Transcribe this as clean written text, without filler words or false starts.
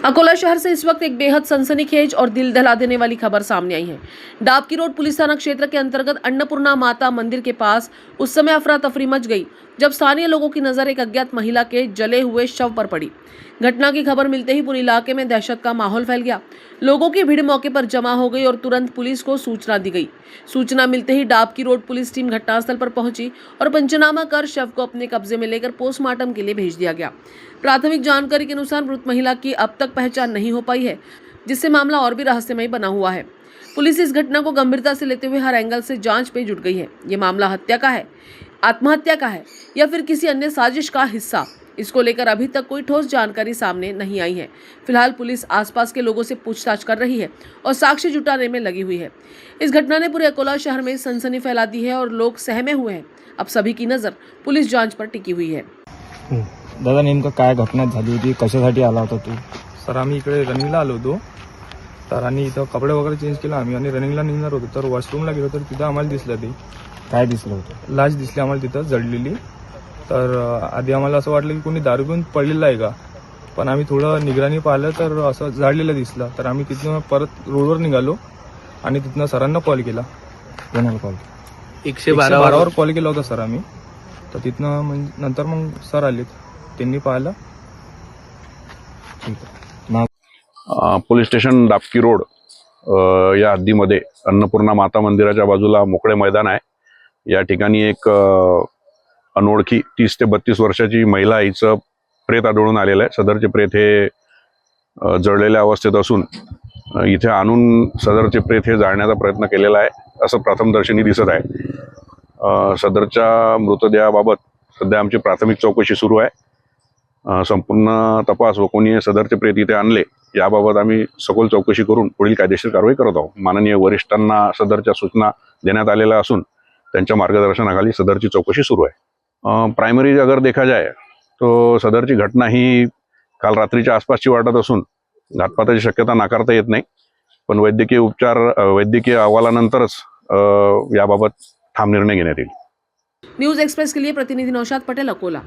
अकोला शहर से इस वक्त एक बेहद सनसनीखेज और दिल दहला देने वाली खबर सामने आई है। डाबकी रोड पुलिस थाना क्षेत्र के अंतर्गत अन्नपूर्णा माता मंदिर के पास उस समय अफरा तफरी मच गई जब स्थानीय लोगों की नजर एक अज्ञात महिला के जले हुए शव पर पड़ी। घटना की खबर मिलते ही पूरे इलाके में दहशत का माहौल फैल गया। लोगों की भीड़ मौके पर जमा हो गई और तुरंत पुलिस को सूचना दी गई। सूचना मिलते ही डाबकी रोड पुलिस टीम घटनास्थल पर पहुंची और पंचनामा कर शव को अपने कब्जे में लेकर पोस्टमार्टम के लिए भेज दिया गया। प्राथमिक जानकारी के अनुसार मृत महिला की अब तक पहचान नहीं हो पाई है, जिससे मामला और भी रहस्यमय बना हुआ है। पुलिस इस घटना को गंभीरता से लेते हुए हर एंगल से जांच में जुट गई है। ये मामला हत्या का है, आत्महत्या का है या फिर किसी अन्य साजिश का हिस्सा, इसको लेकर अभी तक कोई ठोस जानकारी सामने नहीं आई है। फिलहाल पुलिस आसपास के लोगों से पूछताछ कर रही है और साक्ष्य जुटाने में लगी हुई है। इस घटना ने पूरे अकोला शहर में सनसनी फैला दी है और लोग सहमे हुए हैं। अब सभी की नजर पुलिस जांच पर टिकी हुई है। दादा नेमकं काय घटना झाली होती, कशासाठी आला होता तू? सर आम्ही इकडे रनिंगला आलो होतो, तर आणि इथं कपडे वगैरे चेंज केला आम्ही आणि रनिंगला निघणार होतो, तर वॉशरूमला गेलो तर तिथं आम्हाला दिसलं ते काय दिसलं होतं? लाश दिसली आम्हाला तिथं जळलेली। तर आधी आम्हाला असं वाटलं की कोणी दारू पिऊन पडलेलं आहे का, पण आम्ही थोडं निगराणी पाहिलं तर असं जाळलेलं दिसलं। तर आम्ही तिथनं परत रोडवर निघालो आणि तिथनं सरांना कॉल केला। कोणाला कॉल? 112वर कॉल केला होता सर आम्ही। तर तिथनं नंतर मग सर आलेत, त्यांनी पाहिलं। ठीक आहे। नाव? पोलीस स्टेशन डाबकी रोड या हद्दीमध्ये अन्नपूर्णा माता मंदिराच्या बाजूला मोकळे मैदान आहे। या ठिकाणी एक अनोळखी 30 ते 32 वर्षाची महिला हिचं प्रेत आढळून आलेलं आहे। सदरचे प्रेत हे जळलेल्या अवस्थेत असून इथे आणून सदरचे प्रेत हे जाळण्याचा प्रयत्न केलेला आहे असं प्रथमदर्शनी दिसत आहे। सदरच्या मृतदेहाबाबत सध्या आमची प्राथमिक चौकशी सुरू आहे। संपूर्ण तपास व कोणी सदरचे प्रेत इथे आणले याबाबत आम्ही सखोल चौकशी करून पुढील कायदेशीर कारवाई करत आहोत। माननीय वरिष्ठांना सदरच्या सूचना देण्यात आलेल्या असून त्यांच्या मार्गदर्शनाखाली सदरची चौकशी सुरू आहे। प्राइमरी अगर देखा जाए तो सदरची घटना ही काल रात्रीच्या आसपासची वाटत असून घातपाताची शक्यता नाकारता येत नाही, पण वैद्यकीय अहवालानंतरच याबाबत ठाम निर्णय घेण्यात येईल। न्यूज एक्सप्रेस के लिए प्रतिनिधि नौशाद पटेल, अकोला।